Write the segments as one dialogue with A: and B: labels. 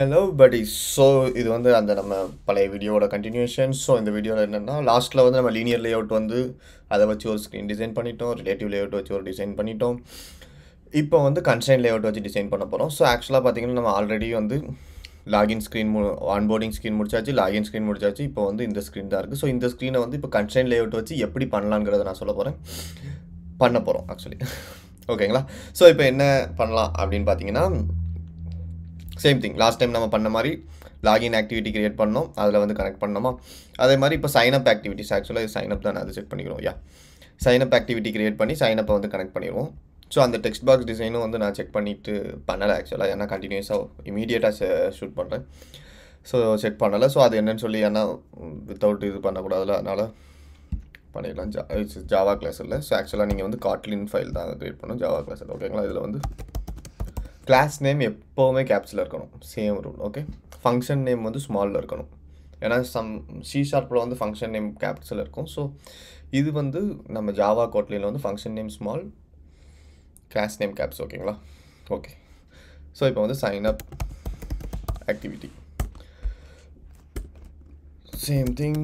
A: Hello buddies. So இது வந்து அந்த நம்ம பழைய வீடியோவோட கண்டினியூஷன். ஸோ இந்த வீடியோவில் என்னென்னா லாஸ்ட்டில் வந்து நம்ம லீனியர் லேஅவுட் வந்து அதை வச்சு ஒரு ஸ்க்ரீன் டிசைன் பண்ணிட்டோம், ரிலேட்டிவ் லேஅவுட் வச்சு ஒரு டிசைன் பண்ணிட்டோம். இப்போ வந்து கன்ஸ்ட்ரெயின்ட் லேஅவுட் வச்சு டிசைன் பண்ண போகிறோம். ஸோ ஆக்சுவலாக பார்த்தீங்கன்னா நம்ம ஆல்ரெடி வந்து லாகின் ஸ்க்ரீன் ஆன்போர்டிங் ஸ்க்ரீன் முடிச்சாச்சு, லாகின் ஸ்க்ரீன் முடிச்சாச்சு. இப்போ வந்து இந்த ஸ்க்ரீன் தான் இருக்குது. ஸோ இந்த ஸ்க்ரீனை வந்து இப்போ கன்ஸ்ட்ரெயின்ட் லேஅவுட் வச்சு எப்படி பண்ணலாங்கிறத நான் சொல்ல போகிறேன், பண்ண போகிறோம் ஆக்சுவலி. ஓகேங்களா? ஸோ இப்போ என்ன பண்ணலாம் அப்படின்னு பார்த்தீங்கன்னா, சேம் திங் லாஸ்ட் டைம் நம்ம பண்ண மாதிரி லாகின் ஆக்டிவிட்டி கிரியேட் பண்ணோம், அதில் வந்து கனெக்ட் பண்ணோமா. அதே மாதிரி இப்போ சைனப் ஆக்டிவிட்டிஸ், ஆக்சுவலாக இது சைனப் தான், அது செட் பண்ணிக்கிறோம். சைனப் ஆக்டிவிட்டி கிரியேட் பண்ணி சைனப்பை வந்து கனெக்ட் பண்ணிடுவோம். ஸோ அந்த டெக்ஸ்ட் பாக்ஸ் டிசைனும் வந்து நான் செக் பண்ணிவிட்டு பண்ணலை ஆக்சுவலாக, ஏன்னா கண்டினியூஸாக இமீடியட்டாக ஷூட் பண்ணுறேன். ஸோ செக் பண்ணலை. ஸோ அது என்னன்னு சொல்லி, ஏன்னா வித்தவுட் இது பண்ணக்கூடாதுல, அதனால் பண்ணிடலாம். ஜாவா கிளாஸ் இல்லை. ஸோ ஆக்சுவலாக நீங்கள் வந்து காட்லின் ஃபைல் தான் கிரியேட் பண்ணணும், ஜாவா கிளாஸ் இல்லை. ஓகேங்களா? இதில் வந்து கிளாஸ் நேம் எப்போவுமே கேப்ஸில் இருக்கணும், same rule. Okay, function name வந்து ஸ்மாலில் இருக்கணும், ஏன்னா C# வந்து ஃபங்க்ஷன் நேம் கேப்ஸில் இருக்கும். ஸோ இது வந்து நம்ம ஜாவா கோட்லியில் வந்து function name small, class name caps. ஓகேங்களா? ஓகே, ஸோ இப்போ வந்து sign up activity same thing.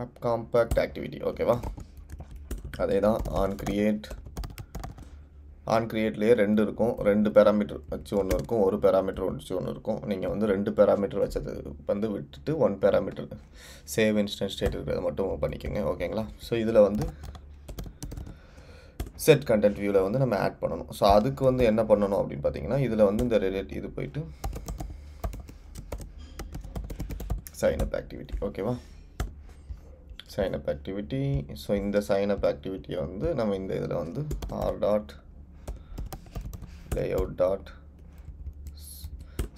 A: App compat activity. ஓகேவா? அதே தான். ஆன் கிரியேட்லேயே ரெண்டு இருக்கும், ரெண்டு பேராமீட்டர் வச்சு ஒன்று இருக்கும், ஒரு பேராமீட்டர் வச்சு ஒன்று இருக்கும். நீங்கள் வந்து ரெண்டு பேராமீட்டர் வச்சது வந்து விட்டுட்டு one parameter save instance state இருக்கிறத மட்டும் பண்ணிக்கோங்க. ஓகேங்களா? ஸோ இதில் வந்து செட் கண்டென்ட் வியூவில் வந்து நம்ம ஆட் பண்ணணும். ஸோ அதுக்கு வந்து என்ன பண்ணணும் அப்படின்னு பார்த்தீங்கன்னா, இதில் வந்து இந்த இது போயிட்டு சைனப் ஆக்டிவிட்டி. ஓகேவா? Sign-up activity. ஸோ இந்த சைனப் ஆக்டிவிட்டியை வந்து நம்ம இந்த இதில் வந்து r.layout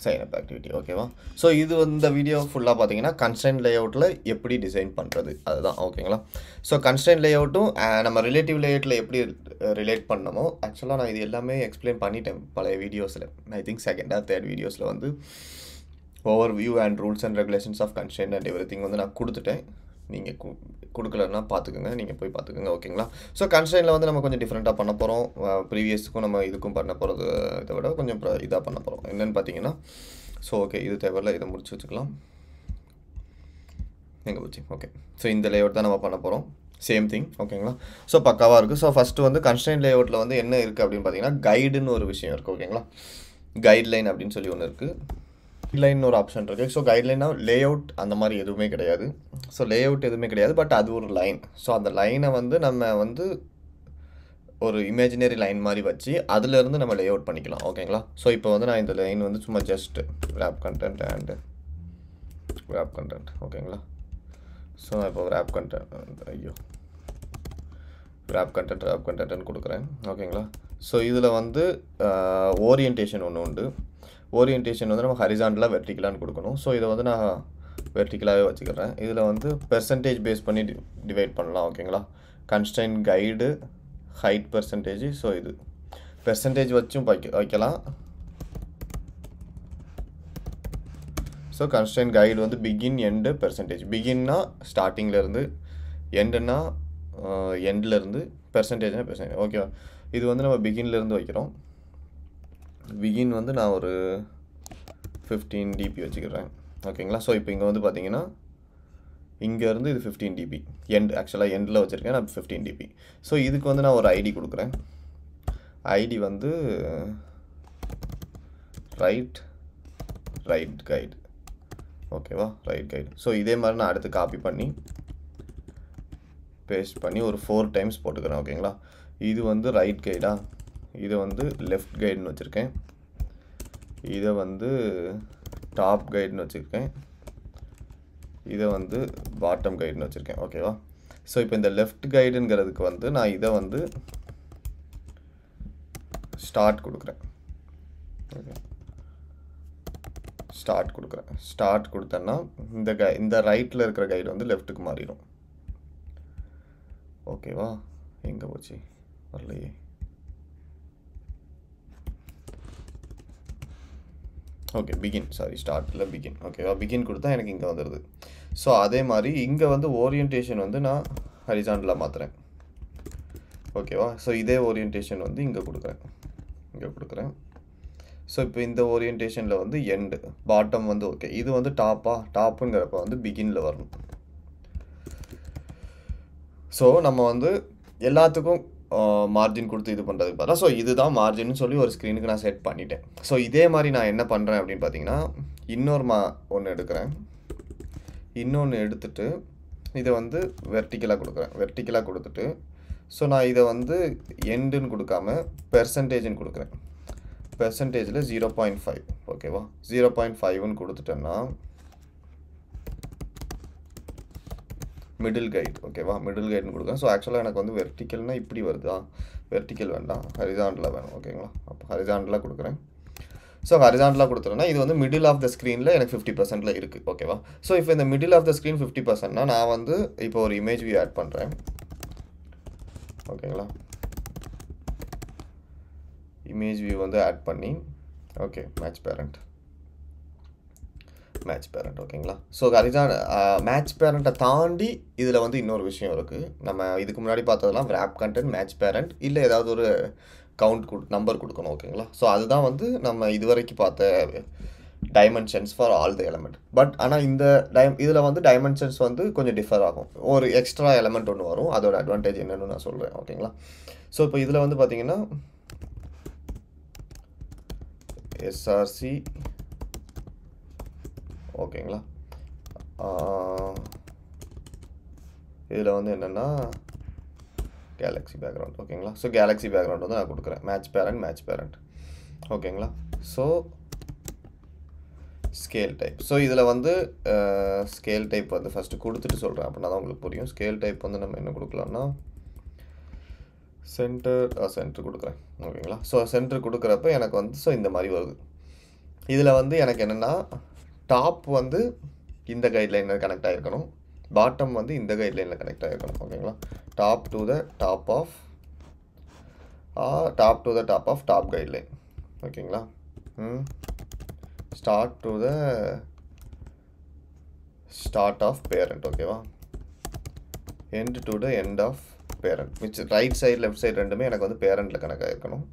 A: சைனப் ஆக்டிவிட்டி. ஓகேவா? ஸோ இது இந்த வீடியோ ஃபுல்லாக பார்த்தீங்கன்னா கன்ஸ்ட்ரெயின்ட் லேஅவுட்டில் எப்படி டிசைன் பண்ணுறது அதுதான். ஓகேங்களா? ஸோ கன்ஸ்ட்ரெயின்ட் லேஅவுட்டும் நம்ம ரிலேட்டிவ் லேஅவுட்டில் எப்படி ரிலேட் பண்ணமோ, ஆக்சுவலாக நான் இது எல்லாமே எக்ஸ்பிளைன் பண்ணிட்டேன் பழைய வீடியோஸில். I think second or third வீடியோஸில் வந்து overview and rules and regulations of constraint and everything வந்து நான் கொடுத்துட்டேன். நீங்கள் கொடுக்கலன்னா பார்த்துக்குங்க, நீங்கள் போய் பார்த்துக்குங்க. ஓகேங்களா? ஸோ கன்ஸ்ட்ரெயினில் வந்து நம்ம கொஞ்சம் டிஃப்ரெண்ட்டாக பண்ண போகிறோம். ப்ரீவியஸுக்கும் நம்ம இதுக்கும் பண்ண போகிறது இதை விட கொஞ்சம் இதாக பண்ண போகிறோம். என்னென்னு பார்த்தீங்கன்னா, ஸோ ஓகே, இது தேவையில்ல, இதை முடிச்சு வச்சுக்கலாம். எங்கே போச்சு? ஓகே, ஸோ இந்த லேஅவுட் தான் நம்ம பண்ண போகிறோம். Same thing. ஓகேங்களா? ஸோ பக்காவாக இருக்குது. ஸோ ஃபஸ்ட்டு வந்து கன்ஸ்ட்ரெயின்ட் லேஅவுட்டில் வந்து என்ன இருக்குது அப்படின்னு பார்த்தீங்கன்னா, கைடுன்னு ஒரு விஷயம் இருக்குது. ஓகேங்களா? கைட்லைன் அப்படின்னு சொல்லி ஒன்று இருக்குது, கைட்லைன் ஒரு ஆப்ஷன் இருக்குது. ஸோ கைட்லைனா லேஅவுட் அந்த மாதிரி எதுவுமே கிடையாது. ஸோ லேஅவுட் எதுவுமே கிடையாது, பட் அது ஒரு லைன். ஸோ அந்த லைனை வந்து நம்ம வந்து ஒரு இமேஜினரி லைன் மாதிரி வச்சு அதுலேருந்து நம்ம லேஅவுட் பண்ணிக்கலாம். ஓகேங்களா? ஸோ இப்போ வந்து நான் இந்த லைன் வந்து சும்மா just wrap content and wrap content. ஓகேங்களா? ஸோ நான் இப்போ wrap contentன்னு கொடுக்குறேன். ஓகேங்களா? ஸோ இதில் வந்து ஓரியன்டேஷன் ஒன்று உண்டு. ஓரியன்டேஷன் வந்து நம்ம ஹரிசாண்டலாக வெர்டிக்கலான்னு கொடுக்கணும். ஸோ இதை வந்து நான் வெர்டிக்கலாகவே வச்சுக்கிறேன். இதில் வந்து பெர்சன்டேஜ் பேஸ் பண்ணி டிவைட் பண்ணலாம். ஓகேங்களா? Constraint guide height percentage. So இது பெர்சன்டேஜ் வச்சும் வைக்கலாம். ஸோ கன்ஸ்ட்ரெயின்ட் கைடு வந்து பிகின் எண்டு பெர்சன்டேஜ். பிகின்னா ஸ்டார்டிங்லேருந்து, எண்டுன்னா எண்ட்லேருந்து, பெர்சன்டேஜ்னா பெர்சன்டேஜ். ஓகேவா? இது வந்து நம்ம பிகின்லேருந்து வைக்கிறோம். பிகின் வந்து நான் ஒரு 15 dp வச்சுக்கிறேன். ஓகேங்களா? ஸோ இப்போ இங்கே வந்து பார்த்தீங்கன்னா இங்கேருந்து இது 15 dp, எண்ட் ஆக்சுவலாக எண்டில் வச்சுருக்கேன் நான் 15 dp. ஸோ இதுக்கு வந்து நான் ஒரு ஐடி கொடுக்குறேன். ஐடி வந்து ரைட் கைடு. ஓகேவா? Right guide. ஸோ இதே மாதிரி நான் அடுத்து காப்பி பண்ணி பேஸ்ட் பண்ணி ஒரு 4 டைம்ஸ் போட்டுக்கிறேன். ஓகேங்களா? இது வந்து ரைட் கைடா, இதை வந்து லெஃப்ட் கைடுன்னு வச்சுருக்கேன், இதை வந்து டாப் கைடுன்னு வச்சுருக்கேன், இதை வந்து பாட்டம் கைடுன்னு வச்சுருக்கேன். ஓகேவா? ஸோ இப்போ இந்த லெஃப்ட் கைடுங்கிறதுக்கு வந்து நான் இதை வந்து ஸ்டார்ட் கொடுக்குறேன். ஓகே, ஸ்டார்ட் கொடுத்தேன்னா இந்த ரைட்டில் இருக்கிற கைடு வந்து லெஃப்ட்டுக்கு மாறிடும். ஓகேவா? எங்கே போச்சு? வரலையே. ஓகே, ஸ்டார்ட்டில் பிகின். ஓகேவா? பிகின் கொடுத்தா எனக்கு இங்கே வந்துடுது. ஸோ அதே மாதிரி இங்கே வந்து ஓரியன்டேஷன் வந்து நான் ஹரிசாண்டலாக மாற்றுறேன். ஓகேவா? ஸோ இதே ஓரியன்டேஷன் வந்து இங்கே கொடுக்குறேன். ஸோ இப்போ இந்த ஓரியன்டேஷனில் வந்து எண்டு, பாட்டம் வந்து ஓகே. இது வந்து டாப்புங்கிறப்ப வந்து பிகினில் வரணும். ஸோ நம்ம வந்து எல்லாத்துக்கும் மார்ஜின் கொடுத்து இது பண்ணுறதுக்கு பார்த்தா, ஸோ இதுதான் மார்ஜின்னு சொல்லி ஒரு ஸ்க்ரீனுக்கு நான் செட் பண்ணிட்டேன். ஸோ இதே மாதிரி நான் என்ன பண்ணுறேன் அப்படின்னு பார்த்தீங்கன்னா, ஒன்று எடுக்கிறேன். இன்னொன்று எடுத்துட்டு இதை வந்து வெர்டிக்கலாக கொடுத்துட்டு, ஸோ நான் இதை வந்து எண்டுன்னு கொடுக்காம பெர்சன்டேஜ்னு கொடுக்குறேன். பெர்சன்டேஜில் 0.5 ஓகேவா? 0.5ன்னு கொடுத்துட்டேன்னா மிடில் கைடு ஓகேவா? மிடில் கைடுன்னு கொடுக்குறேன். ஸோ ஆக்சுவலாக எனக்கு வந்து வெர்டிக்கல்னால் இப்படி வருதா? வெர்டிக்கல் வேண்டாம், ஹரிசாண்டலாக வேணும் ஓகேங்களா? அப்போ ஹரிசாண்டலாக கொடுக்குறேன். ஸோ ஹரிசாண்டலாக கொடுத்துட்டேன்னா இது வந்து மிடில் ஆஃப் த ஸ்க்ரீனில் எனக்கு 50%ல இருக்குது ஓகேவா? ஸோ இப்போ இந்த மிடில் ஆஃப் த ஸ்க்ரீன் 50%னா நான் வந்து இப்போ ஒரு இமேஜ் வியூ ஆட் பண்ணுறேன் ஓகேங்களா? இமேஜ் வியூ வந்து ஆட் பண்ணி ஓகே மேட்ச் பேரண்ட் ஓகேங்களா? ஸோ மேட்ச் பேரண்ட்டை தாண்டி இதில் வந்து இன்னொரு விஷயம் இருக்குது. நம்ம இதுக்கு முன்னாடி பார்த்ததெல்லாம் wrap content, மேட்ச் பேரண்ட், இல்லை ஏதாவது ஒரு நம்பர் கொடுக்கணும் ஓகேங்களா? ஸோ அதுதான் வந்து நம்ம இதுவரைக்கும் பார்த்த dimensions for all the element. But ஆனால் இதில் வந்து டைமென்ஷன்ஸ் வந்து கொஞ்சம் டிஃபர் ஆகும். ஒரு எக்ஸ்ட்ரா எலமெண்ட் ஒன்று வரும், அதோட அட்வான்டேஜ் என்னன்னு நான் சொல்கிறேன் ஓகேங்களா? ஸோ இப்போ இதில் வந்து பார்த்தீங்கன்னா SRC ஓகேங்களா? இதில் வந்து என்னென்னா கேலக்ஸி பேக்ரவுண்ட் ஓகேங்களா? ஸோ கேலக்ஸி பேக்ரவுண்ட் வந்து நான் கொடுக்குறேன். மேட்ச் பேரண்ட் ஓகேங்களா? So scale type. ஸோ இதில் வந்து ஸ்கேல் டைப் வந்து ஃபஸ்ட்டு கொடுத்துட்டு சொல்கிறேன், அப்படின்னா தான் உங்களுக்கு புரியும். ஸ்கேல் டைப் வந்து நம்ம என்ன கொடுக்கலாம்னா சென்டர் கொடுக்குறேன் ஓகேங்களா? ஸோ சென்டர் கொடுக்குறப்ப எனக்கு வந்து ஸோ இந்த மாதிரி வருது. இதில் வந்து எனக்கு என்னென்னா டாப் வந்து இந்த கைட்லைனில் கனெக்ட் ஆகிருக்கணும், பாட்டம் வந்து இந்த கைட்லைனில் கனெக்ட் ஆகிருக்கணும் ஓகேங்களா? Top to the top of top guideline ஓகேங்களா? Start to the start of parent ஓகேவா? End to the end of parent, which right side left side ரெண்டுமே எனக்கு வந்து பேரண்ட்டில் கனெக்ட் ஆகிருக்கணும்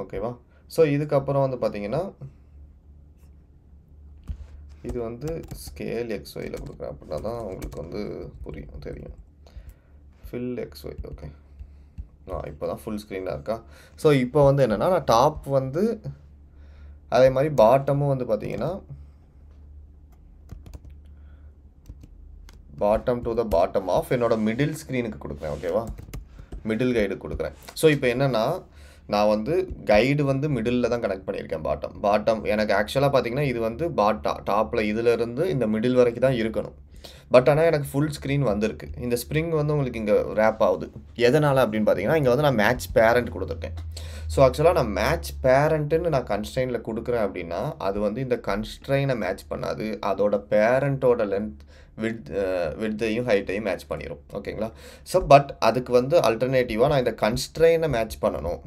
A: ஓகேவா? ஸோ இதுக்கப்புறம் வந்து பார்த்தீங்கன்னா இது வந்து ஸ்கேல் XYயில் கொடுக்குறேன், அப்படின்னா தான் உங்களுக்கு வந்து தெரியும். Fill XY okay. இப்போ தான் ஃபுல் ஸ்க்ரீனாக இருக்கா? ஸோ இப்போ வந்து என்னென்னா நான் டாப் வந்து அதே மாதிரி பாட்டமும் வந்து பார்த்தீங்கன்னா bottom to the bottom of என்னோட மிடில் ஸ்க்ரீனுக்கு கொடுக்குறேன் ஓகேவா? மிடில் கைடு கொடுக்குறேன். ஸோ இப்போ என்னென்னா நான் வந்து கைடு வந்து மிடில் தான் கனெக்ட் பண்ணியிருக்கேன். பாட்டம் எனக்கு ஆக்சுவலாக பார்த்தீங்கன்னா இது வந்து டாப்பில் இதிலேருந்து இந்த மிடில் வரைக்கும் தான் இருக்கணும். பட் ஆனால் எனக்கு ஃபுல் ஸ்க்ரீன் வந்திருக்கு. இந்த ஸ்ப்ரிங் வந்து உங்களுக்கு இங்கே ரேப் ஆகுது. எதனால் அப்படின்னு பார்த்தீங்கன்னா இங்கே வந்து நான் மேட்ச் பேரண்ட் கொடுத்துருக்கேன். ஸோ ஆக்சுவலாக நான் மேட்ச் பேரண்ட்டுன்னு நான் கன்ஸ்ட்ரெயினில் கொடுக்குறேன் அப்படின்னா அது வந்து இந்த கன்ஸ்ட்ரெயினை மேட்ச் பண்ணாது, அதோட பேரண்ட்டோட விட்த்தையும் ஹைட்டையும் மேட்ச் பண்ணிடும் ஓகேங்களா? ஸோ பட் அதுக்கு வந்து அல்டர்னேட்டிவாக நான் இந்த கன்ஸ்ட்ரெயினை மேட்ச் பண்ணணும்.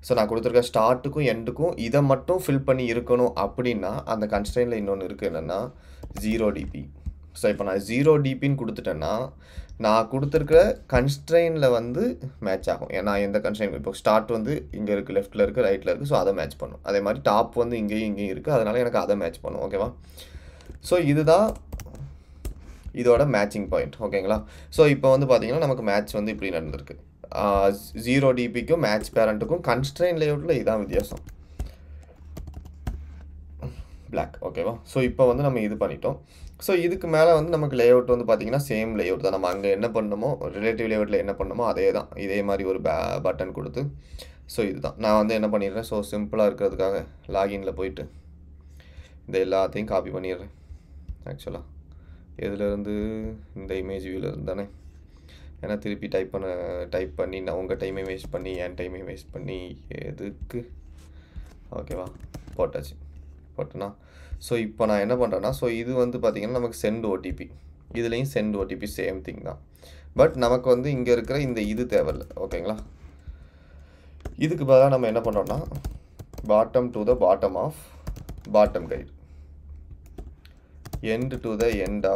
A: ஸோ நான் கொடுத்துருக்க ஸ்டார்ட்டுக்கும் எண்டுக்கும் இதை மட்டும் ஃபில் பண்ணி இருக்கணும் அப்படின்னா அந்த கன்ஸ்ட்ரெயினில் இன்னொன்று இருக்குது, என்னென்னா 0 dp. ஸோ இப்போ நான் 0 dpன்னு கொடுத்துட்டேன்னா நான் கொடுத்துருக்க கன்ஸ்ட்ரெயினில் வந்து மேட்ச் ஆகும். ஏன்னா எந்த கன்ஸ்ட்ரெயின் இப்போ ஸ்டார்ட் வந்து இங்கே இருக்குது, லெஃப்ட்டில் இருக்குது, ரைட்டில் இருக்குது, ஸோ அதை மேட்ச் பண்ணும். அதே மாதிரி டாப் வந்து இங்கேயும் இருக்குது, அதனால் எனக்கு அதை மேட்ச் பண்ணும் ஓகேவா? ஸோ இதுதான் இதோட மேட்சிங் பாயிண்ட் ஓகேங்களா? ஸோ இப்போ வந்து பார்த்தீங்கன்னா நமக்கு மேட்ச் வந்து இப்படி நடந்திருக்கு. 0 dpக்கும் மேட்ச் பேரண்ட்டுக்கும் கன்ஸ்ட்ரெயின் லேஅவுட்டில் இதான் வித்தியாசம், பிளாக் ஓகேவா? ஸோ இப்போ வந்து நம்ம இது பண்ணிட்டோம். ஸோ இதுக்கு மேலே வந்து நமக்கு லேஅவுட் வந்து பார்த்தீங்கன்னா சேம் லேஅவுட் தான். நம்ம அங்கே என்ன பண்ணணுமோ ரிலேட்டிவ் லேஅவுட்டில் என்ன பண்ணணுமோ அதே தான், இதே மாதிரி ஒரு பட்டன் கொடுத்து. ஸோ இதுதான் நான் வந்து என்ன பண்ணிடுறேன், ஸோ சிம்பிளாக இருக்கிறதுக்காக லாகின்ல போயிட்டு இந்த எல்லாத்தையும் காப்பி பண்ணிடுறேன். ஆக்சுவலாக எதுலேருந்து இந்த இமேஜ் வியூவிலேருந்து தானே, ஏன்னா திருப்பி டைப் பண்ணி நான் உங்கள் டைமை வேஸ்ட் பண்ணி என் டைமை வேஸ்ட் பண்ணி எதுக்கு ஓகேவா? போட்டேன்னா ஸோ இப்போ நான் என்ன பண்ணுறேன்னா ஸோ இது வந்து பார்த்திங்கன்னா நமக்கு சென்ட் ஓடிபி, இதுலேயும் சென்ட் ஓடிபி சேம் திங் தான். பட் நமக்கு வந்து இங்கே இருக்கிற இந்த இது தேவையில்லை ஓகேங்களா? இதுக்கு பதிலாக நம்ம என்ன பண்ணுறோன்னா bottom to the bottom of bottom guide, end to the end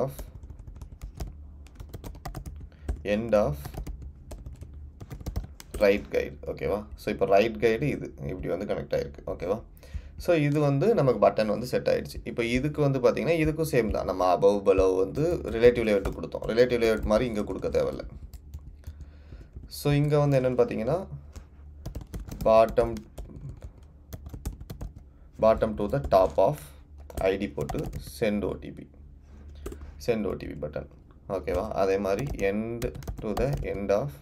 A: of right guide ஓகேவா. ஸோ இப்போ ரைட் கைடு இது இப்படி வந்து கனெக்ட் ஆகிருக்கு ஓகேவா. ஸோ இது வந்து நமக்கு பட்டன் வந்து செட் ஆகிடுச்சு. இப்போ இதுக்கு வந்து பார்த்திங்கன்னா இதுக்கும் சேம் தான். நம்ம அபவ் பலவ் வந்து ரிலேட்டிவ் லேஅவுட் கொடுத்தோம். ரிலேட்டிவ் லேஅவுட் மாதிரி இங்கே கொடுக்க தேவையில்லை. ஸோ இங்கே வந்து என்னென்னு பார்த்தீங்கன்னா bottom to the top of ID போட்டு சென்ட் ஓடிபி பட்டன் ஓகேவா. அதே மாதிரி end to the end of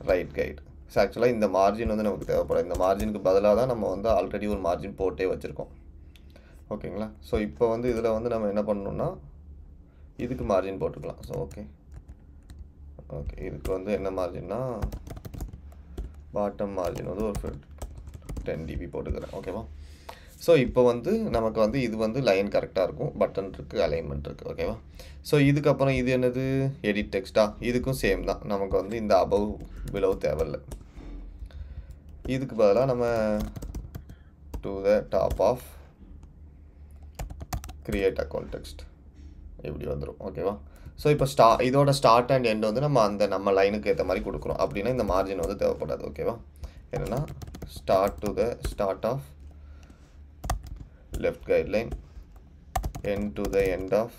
A: right guide. So ஆக்சுவலாக இந்த மார்ஜின் வந்து நமக்கு தேவைப்படும். இந்த மார்ஜினுக்கு பதிலாக தான் நம்ம வந்து ஆல்ரெடி ஒரு மார்ஜின் போட்டே வச்சுருக்கோம் ஓகேங்களா. ஸோ இப்போ வந்து இதில் வந்து நம்ம என்ன பண்ணணும்னா இதுக்கு மார்ஜின் போட்டுக்கலாம். ஸோ ஓகே இதுக்கு வந்து என்ன மார்ஜின்னா பாட்டம் மார்ஜின் வந்து ஒரு 10 dB போட்டுக்கிறேன் ஓகேவா. ஸோ இப்போ வந்து நமக்கு வந்து இது வந்து லைன் கரெக்டாக இருக்கும். பட்டன் இருக்குது, அலைன்மெண்ட் இருக்குது ஓகேவா. ஸோ இதுக்கப்புறம் இது என்னது எடிட் டெக்ஸ்டா. இதுக்கும் சேம் தான். நமக்கு வந்து இந்த அபவ் பிலோ தேவையில்லை. இதுக்கு பதிலாக நம்ம to the top of create account text இப்படி வந்துடும் ஓகேவா. ஸோ இப்போ இதோட ஸ்டார்ட் அண்ட் எண்ட் வந்து நம்ம லைனுக்கு ஏற்ற மாதிரி கொடுக்குறோம். அப்படின்னா இந்த மார்ஜின் வந்து தேவைப்படாது ஓகேவா. என்னென்னா start of left guideline, end to the end of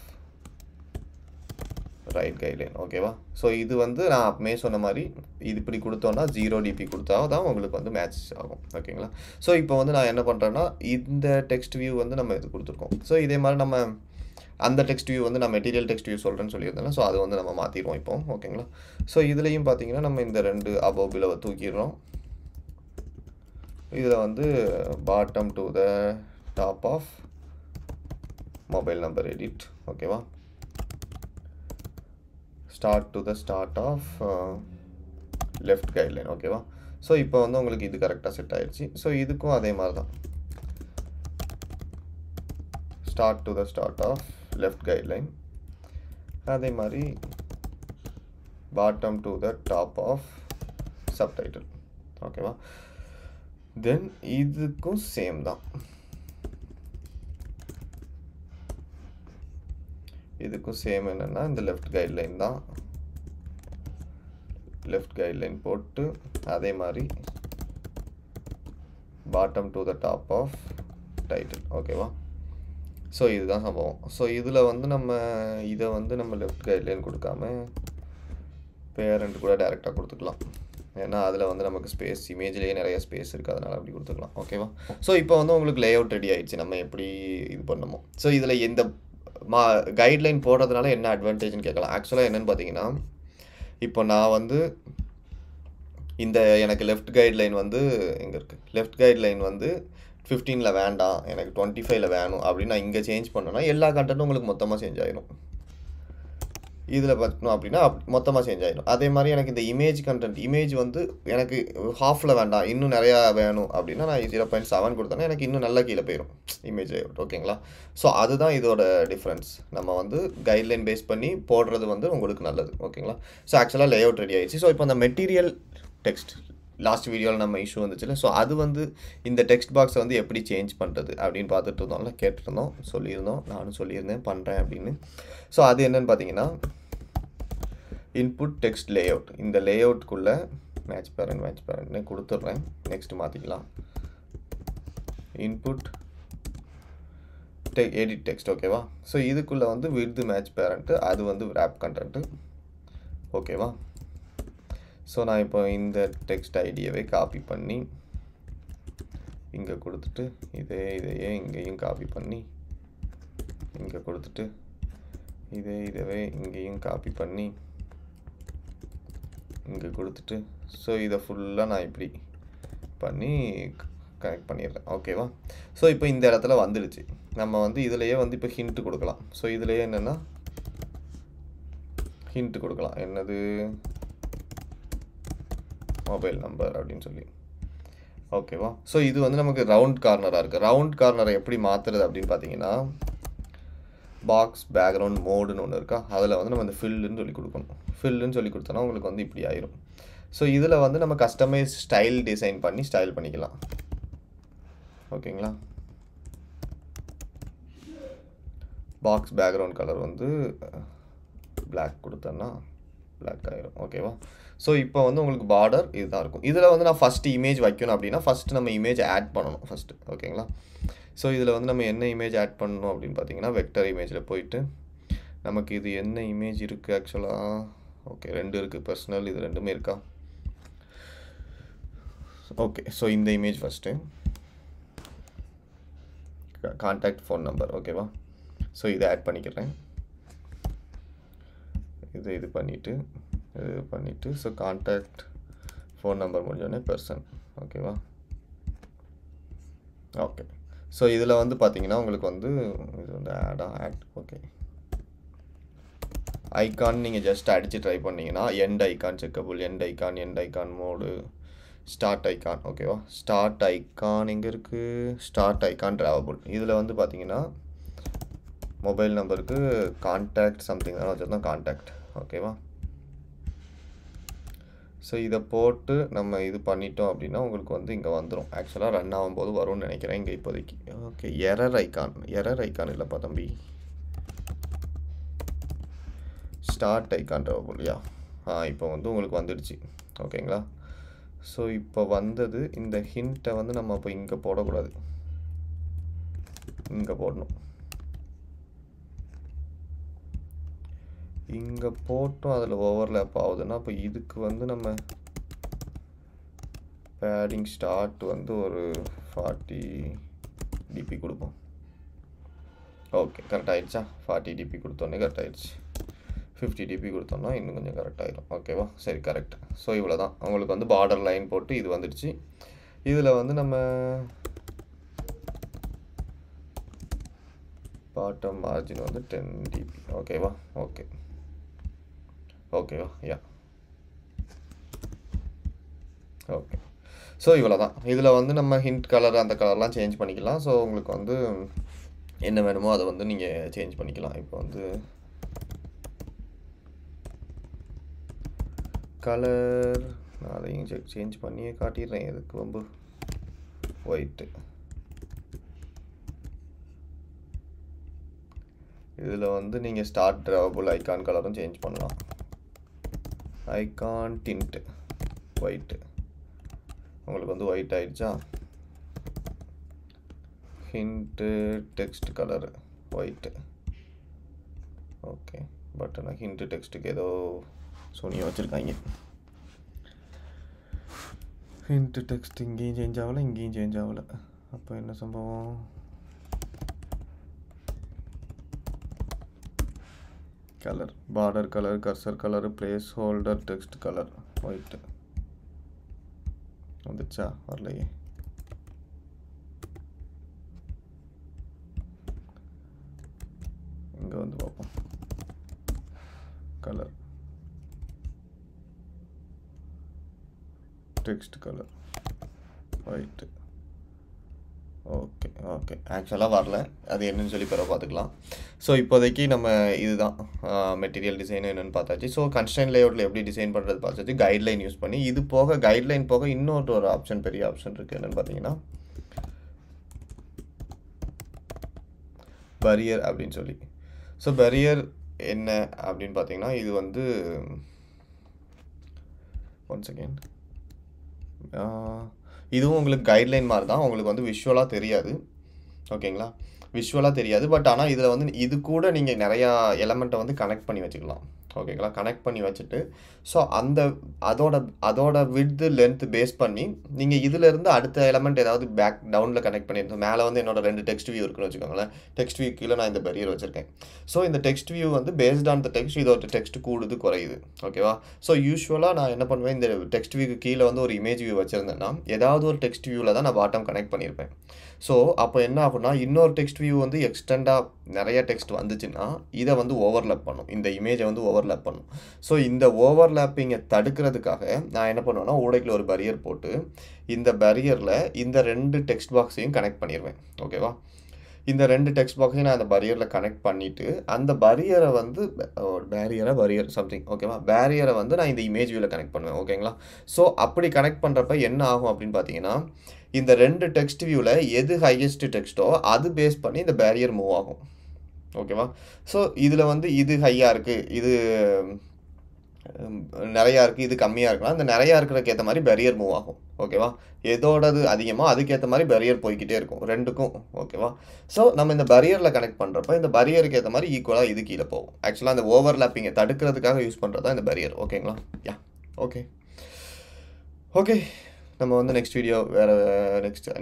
A: right guideline ஓகேவா. ஸோ இது வந்து நான் அப்பமே சொன்ன மாதிரி இது இப்படி கொடுத்தோன்னா 0 dB கொடுத்தா தான் உங்களுக்கு வந்து மேட்ச் ஆகும் ஓகேங்களா. ஸோ இப்போ வந்து நான் என்ன பண்ணுறேன்னா இந்த டெக்ஸ்ட் வியூ வந்து நம்ம இது கொடுத்துருக்கோம். ஸோ இதே மாதிரி நம்ம அந்த டெக்ஸ்ட் வியூ வந்து நான் மெட்டீரியல் டெக்ஸ்ட் வியூ சொல்கிறேன்னு சொல்லியிருந்தேன். ஸோ அது வந்து நம்ம மாற்றிடுவோம் இப்போ ஓகேங்களா. ஸோ இதுலேயும் பார்த்தீங்கன்னா நம்ம இந்த 2 அபவ் பிலோவை தூக்கிடுறோம். இதில் வந்து bottom to the top of mobile number edit ஓகேவா. ஸ்டார்ட் ஆஃப் லெஃப்ட் கைட்லைன் ஓகேவா. ஸோ இப்போ வந்து உங்களுக்கு இது கரெக்டாக செட் ஆயிடுச்சு. ஸோ இதுக்கும் அதே மாதிரி தான் ஸ்டார்ட் ஆஃப் லெஃப்ட் கைட்லைன். அதே மாதிரி bottom to the top of subtitle ஓகேவா. தென் இதுக்கும் சேம் தான். இதுக்கும் சேம் என்னென்னா இந்த லெஃப்ட் கைட்லைன் தான். லெஃப்ட் கைட்லைன் போட்டு அதே மாதிரி bottom to the top of title ஓகேவா. ஸோ இதுதான் சம்பவம். ஸோ இதில் வந்து இதை வந்து நம்ம லெஃப்ட் கைட்லைன் கொடுக்காம பேரண்ட் கூட டைரெக்டாக கொடுத்துக்கலாம். ஏன்னா அதில் வந்து நமக்கு ஸ்பேஸ் இமேஜ்லேயே நிறைய ஸ்பேஸ் இருக்குது. அதனால் அப்படி கொடுத்துக்கலாம் ஓகேவா. ஸோ இப்போ வந்து உங்களுக்கு லே அவுட் ரெடி ஆகிடுச்சு. நம்ம எப்படி இது பண்ணணுமோ. ஸோ இதில் எந்த கைட்லைன் போடுறதுனால என்ன அட்வான்டேஜ்னு கேட்கலாம். ஆக்சுவலாக என்னென்னு பார்த்தீங்கன்னா இப்போ நான் வந்து எனக்கு லெஃப்ட் கைட்லைன் வந்து எங்கே இருக்குது, லெஃப்ட் கைட்லைன் வந்து 15 வேண்டாம், எனக்கு 25 வேணும் அப்படின்னு நான் இங்கே சேஞ்ச் பண்ணேன்னா எல்லா கண்டென்ட்டும் உங்களுக்கு மொத்தமாக சேஞ்ச் ஆகிடும். இதில் பார்த்தோம் அப்படின்னா மொத்தமாக சேஞ்ச் ஆகிடும். அதே மாதிரி எனக்கு இந்த இமேஜ் வந்து எனக்கு ஹாஃபில் வேண்டாம், இன்னும் நிறையா வேணும் அப்படின்னா நான் 0.7 கொடுத்தேன்னா எனக்கு இன்னும் நல்லா கீழே போயிடும் இமேஜ் லேஅவுட் ஓகேங்களா. ஸோ அதுதான் இதோட டிஃப்ரென்ஸ். நம்ம வந்து கைட்லைன் பேஸ் பண்ணி போடுறது வந்து உங்களுக்கு நல்லது ஓகேங்களா. ஸோ ஆக்சுவலாக லேஅவுட் ரெடி ஆகிடுச்சு. ஸோ இப்போ அந்த மெட்டீரியல் டெக்ஸ்ட் லாஸ்ட் வீடியோவில் நம்ம இஷ்யூ வந்துச்சுல. ஸோ அது வந்து இந்த டெக்ஸ்ட் பாக்ஸை வந்து எப்படி சேஞ்ச் பண்ணுறது அப்படின்னு பார்த்துட்டு இருந்தோம்ல, கேட்டுருந்தோம், சொல்லியிருந்தோம், நானும் சொல்லியிருந்தேன் பண்ணுறேன் அப்படின்னு. ஸோ அது என்னென்னு பார்த்தீங்கன்னா இன்புட் டெக்ஸ்ட் லேஅவுட். இந்த லேஅவுட்குள்ளே மேட்ச் பேரண்ட்னு கொடுத்துட்றேன். நெக்ஸ்ட் மாற்றிக்கலாம். இன்புட் எடிட் டெக்ஸ்ட் ஓகேவா. ஸோ இதுக்குள்ளே வந்து வித் மேட்ச் பேரண்ட்டு, அது வந்து ரேப் கண்டென்ட்டு ஓகேவா. ஸோ நான் இப்போ இந்த டெக்ஸ்ட் ஐடியாவே காப்பி பண்ணி இங்கே கொடுத்துட்டு இதையே இங்கேயும் காப்பி பண்ணி இங்கே கொடுத்துட்டு இதவே இங்கேயும் காப்பி பண்ணி இங்கே கொடுத்துட்டு ஸோ இதை ஃபுல்லாக நான் இப்படி பண்ணி கனெக்ட் பண்ணிடுறேன் ஓகேவா. ஸோ இப்போ இந்த இடத்துல வந்துடுச்சு. நம்ம வந்து இதிலையே வந்து இப்போ ஹிண்ட்டு கொடுக்கலாம். ஸோ இதுலேயே என்னென்னா ஹிண்ட்டு கொடுக்கலாம். என்னது மொபைல் நம்பர் அப்படின்னு சொல்லி ஓகேவா. ஸோ இது வந்து நமக்கு ரவுண்ட் கார்னராக இருக்குது. ரவுண்ட் கார்னரை எப்படி மாற்றுறது அப்படின்னு பார்த்தீங்கன்னா பாக்ஸ் பேக்ரவுண்ட் மோடுன்னு ஒன்று இருக்கா, அதில் வந்து நம்ம இந்த ஃபில்லுன்னு சொல்லி கொடுக்கணும். ஃபில்லுன்னு சொல்லி கொடுத்தோன்னா உங்களுக்கு வந்து இப்படி ஆயிரும். ஸோ இதில் வந்து நம்ம கஸ்டமைஸ் ஸ்டைல் டிசைன் பண்ணி ஸ்டைல் பண்ணிக்கலாம் ஓகேங்களா. பாக்ஸ் பேக்ரவுண்ட் கலர் வந்து பிளாக் கொடுத்தோன்னா black ஆயிரும் ஓகேவா. ஸோ இப்போ வந்து உங்களுக்கு பார்டர் இதுதான் இருக்கும். இதில் வந்து நான் ஃபஸ்ட்டு இமேஜ் வைக்கணும் அப்படின்னா ஃபஸ்ட்டு நம்ம இமேஜ் ஆட் பண்ணணும் ஃபஸ்ட்டு ஓகேங்களா. ஸோ இதில் வந்து நம்ம என்ன இமேஜ் ஆட் பண்ணணும் அப்படின்னு பார்த்தீங்கன்னா வெக்டர் இமேஜில் போயிட்டு நமக்கு இது என்ன இமேஜ் இருக்குது ஆக்சுவலாக. ஓகே 2 இருக்குது பர்சனல், இது 2மே இருக்கா. ஓகே ஸோ இந்த image first contact phone number ஓகேவா. ஸோ இதை ஆட் பண்ணிக்கிறேன். இது பண்ணிவிட்டு ஸோ கான்டாக்ட் ஃபோன் நம்பர் முடிஞ்சோடனே பர்சன் ஓகேவா. ஓகே ஸோ இதில் வந்து பார்த்தீங்கன்னா உங்களுக்கு வந்து இது வந்து ஆட் ஓகே ஐக்கான் நீங்கள் ஜஸ்ட் அடித்து ட்ரை பண்ணிங்கன்னா எண்ட் ஐக்கான் செக்கபுள், end icon mode, start icon ஓகேவா. ஸ்டார்ட் ஐக்கான் எங்கே இருக்குது, ஸ்டார்ட் ஐக்கான் ட்ராவபுள். இதில் வந்து பார்த்தீங்கன்னா மொபைல் நம்பருக்கு கான்டாக்ட் சம்திங் தான் வச்சுருந்தோம் கான்டாக்ட் ஓகேவா. ஸோ இதை போட்டு நம்ம இது பண்ணிட்டோம் அப்படின்னா உங்களுக்கு வந்து இங்கே வந்துடும். ஆக்சுவலாக ரன் ஆகும்போது வரும்னு நினைக்கிறேன் இங்கே இப்போதைக்கு. ஓகே எரர் ஐக்கான் இல்லைப்பா தம்பி, ஸ்டார்ட் ஐக்கான் ட்ராவபுள்யா. இப்போ வந்து உங்களுக்கு வந்துடுச்சு ஓகேங்களா. ஸோ இப்போ வந்தது இந்த ஹிண்ட்டை வந்து நம்ம இப்போ இங்கே போடக்கூடாது, இங்கே போடணும். இங்கே போட்டோம் அதில் ஓவர்லேப் ஆகுதுன்னா அப்போ இதுக்கு வந்து நம்ம பேடிங் ஸ்டார்ட் வந்து ஒரு 40 dp கொடுப்போம். ஓகே கரெக்ட் ஆகிடுச்சா. 40 dp கொடுத்தோன்னே கரெக்ட் ஆகிடுச்சு. 50 dp கொடுத்தோம்னா இன்னும் கொஞ்சம் கரெக்ட் ஆகிடும் ஓகேவா. சரி கரெக்ட். ஸோ இவ்வளோ தான் உங்களுக்கு வந்து பார்டர் லைன் போட்டு இது வந்துடுச்சு. இதில் வந்து நம்ம பாட்டம் மார்ஜின் வந்து 10 dp ஓகேவா. ஓகேவா யா ஓகே. ஸோ இவ்வளோ தான். இதில் வந்து நம்ம ஹிண்ட் கலர் அந்த கலர்லாம் சேஞ்ச் பண்ணிக்கலாம். ஸோ உங்களுக்கு வந்து என்ன வேணுமோ அதை வந்து நீங்கள் சேஞ்ச் பண்ணிக்கலாம். இப்போ வந்து கலர் நான் அதையும் சேஞ்ச் பண்ணியே காட்டிடுறேன், எதுக்கு ரொம்ப ஒயிட்டு. இதில் வந்து நீங்கள் ஸ்டார்ட் ட்ராவபுள் ஐக்கான் கலரும் சேஞ்ச் பண்ணலாம். ஐக்கான் டிண்ட் ஒயிட்டு உங்களுக்கு வந்து ஒயிட் ஆகிடுச்சா. Hint text colour white okay. But ஆனால் ஹிண்ட்டு டெக்ஸ்ட்டுக்கு ஏதோ சோனியா வச்சுருக்காங்க. ஹிண்ட்டு டெக்ஸ்ட் இங்கேயும் சேஞ்ச் ஆகலை, இங்கேயும் சேஞ்ச் ஆகலை. அப்போ என்ன சம்பவம், colour border colour cursor colour place holder text colour white வந்துச்சா, வரலையே. இங்கே வந்து பார்ப்போம். Colour text colour white okay ஆக்சுவலாக வரல, அது என்னன்னு சொல்லி பிறகு பார்த்துக்கலாம். ஸோ இப்போதைக்கு நம்ம இதுதான் மெட்டீரியல் டிசைன் என்னென்னு பார்த்தாச்சு. ஸோ கன்ஸ்ட்ரெயின் லேஅவுட்டில் எப்படி டிசைன் பண்ணுறது பார்த்தாச்சு, கைட்லைன் யூஸ் பண்ணி. இது போக கைட்லைன் போக இன்னொரு ஆப்ஷன், பெரிய ஆப்ஷன் இருக்குது. என்னென்னு பார்த்தீங்கன்னா பரியர் அப்படின்னு சொல்லி. ஸோ பரியர் என்ன அப்படின்னு பார்த்தீங்கன்னா இது வந்து ஒன் செகண்ட், இதுவும் உங்களுக்கு கைட்லைன் மாதிரி தான். உங்களுக்கு வந்து விஷுவலாக தெரியாது ஓகேங்களா, விஷுவலாக தெரியாது. பட் ஆனால் இதில் வந்து இது கூட நீங்கள் நிறையா எலமெண்ட்டை வந்து கனெக்ட் பண்ணி வச்சுக்கலாம் ஓகேங்களா. கனெக்ட் பண்ணி வச்சுட்டு ஸோ அதோட விட்த்து லென்த்து பேஸ் பண்ணி நீங்கள் இதிலேருந்து அடுத்த எலமெண்ட் ஏதாவது பேக் டவுனில் கனெக்ட் பண்ணியிருந்தோம். மேலே வந்து என்னோட 2 டெக்ஸ்ட் வியூ இருக்குன்னு வச்சுக்கோங்களேன். டெக்ஸ்ட் வியூ கீழே நான் இந்த பரியர் வச்சுருக்கேன். ஸோ இந்த டெக்ஸ்ட் வியூ வந்து பேஸ்ட் ஆன் த டெக்ஸ்ட் இதோட டெக்ஸ்ட் கூடுது குறையுது ஓகேவா. ஸோ யூஸ்வலாக நான் என்ன பண்ணுவேன், இந்த டெக்ஸ்ட் வியூக்கு கீழே வந்து ஒரு இமேஜ் வியூ வச்சுருந்தேன்னா ஏதாவது ஒரு டெக்ஸ்ட் வியூவில் தான் நான் பாட்டம் கனெக்ட் பண்ணியிருப்பேன். ஸோ அப்போ என்ன ஆகும்னா இன்னொரு டெக்ஸ்ட் வியூ வந்து எக்ஸ்டெண்டாக நிறைய டெக்ஸ்ட் வந்துச்சுன்னா இதை வந்து ஓவர்லேப் பண்ணும், இந்த இமேஜை வந்து ஓவர்லேப் பண்ணும். ஸோ இந்த ஓவர்லேப்பிங்கை தடுக்கிறதுக்காக நான் என்ன பண்ணுவேன்னா ஊடைக்குள்ள ஒரு பரியர் போட்டு இந்த பரியரில் இந்த 2 டெக்ஸ்ட் பாக்ஸையும் கனெக்ட் பண்ணிடுவேன் ஓகேவா. இந்த 2 டெக்ஸ்ட் பாக்ஸையும் நான் அந்த பரியரில் கனெக்ட் பண்ணிவிட்டு அந்த பரியரை வந்து பரியர் சம்திங் ஓகேவா, பேரியரை வந்து நான் இந்த இமேஜ் வியூவில் கனெக்ட் பண்ணுவேன் ஓகேங்களா. ஸோ அப்படி கனெக்ட் பண்ணுறப்ப என்ன ஆகும் அப்படின்னு பார்த்தீங்கன்னா இந்த 2 டெக்ஸ்ட் வியூவில் எது ஹையஸ்ட் டெக்ஸ்ட்டோ அது பேஸ் பண்ணி இந்த பேரியர் மூவ் ஆகும் ஓகேவா. ஸோ இதில் வந்து இது ஹையாக இருக்குது, இது நிறையா இருக்குது, இது கம்மியாக இருக்கலாம். அந்த நிறையா இருக்கிறதுக்கு ஏற்ற மாதிரி பேரியர் மூவ் ஆகும். ஓகேவா? எதோடது அதிகமோ அதுக்கேற்ற மாதிரி பேரியர் போய்க்கிட்டே இருக்கும் 2க்கும். ஓகேவா? ஸோ நம்ம இந்த பேரியரில் கனெக்ட் பண்ணுறப்ப இந்த பேரியருக்கு ஏற்ற மாதிரி ஈக்குவலாக இது கீழே போகும். ஆக்சுவலாக அந்த ஓவர்லேப்பிங்கை தடுக்கிறதுக்காக யூஸ் பண்ணுறது தான் இந்த பேரியர். ஓகேங்களா? யா ஓகே ஓகே நம்ம வந்து நெக்ஸ்ட் வீடியோ வேறு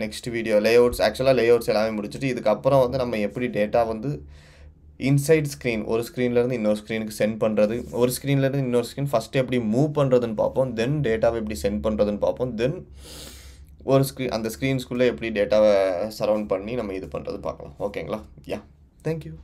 A: நெக்ஸ்ட் வீடியோ லேஅவுட்ஸ் ஆக்சுவலாக லேஅவுட்ஸ் எல்லாமே முடிச்சுட்டு இதுக்கப்புறம் வந்து நம்ம எப்படி டேட்டா வந்து இன்சைட் ஸ்க்ரீன் ஒரு ஸ்க்ரீன்லேருந்து இன்னொரு ஸ்க்ரீனுக்கு சென்ட் பண்ணுறது, ஒரு ஸ்க்ரீன்லேருந்து இன்னொரு ஸ்க்ரீன் ஃபஸ்ட்டு எப்படி மூவ் பண்ணுறதுன்னு பார்ப்போம். தென் டேட்டாவை எப்படி சென்ட் பண்ணுறதுன்னு பார்ப்போம். தென் ஒரு அந்த ஸ்க்ரீன்ஸ்குள்ளே எப்படி டேட்டாவை சரவுண்ட் பண்ணி நம்ம இது பண்ணுறது பார்க்கலாம். ஓகேங்களா? Yeah thank you.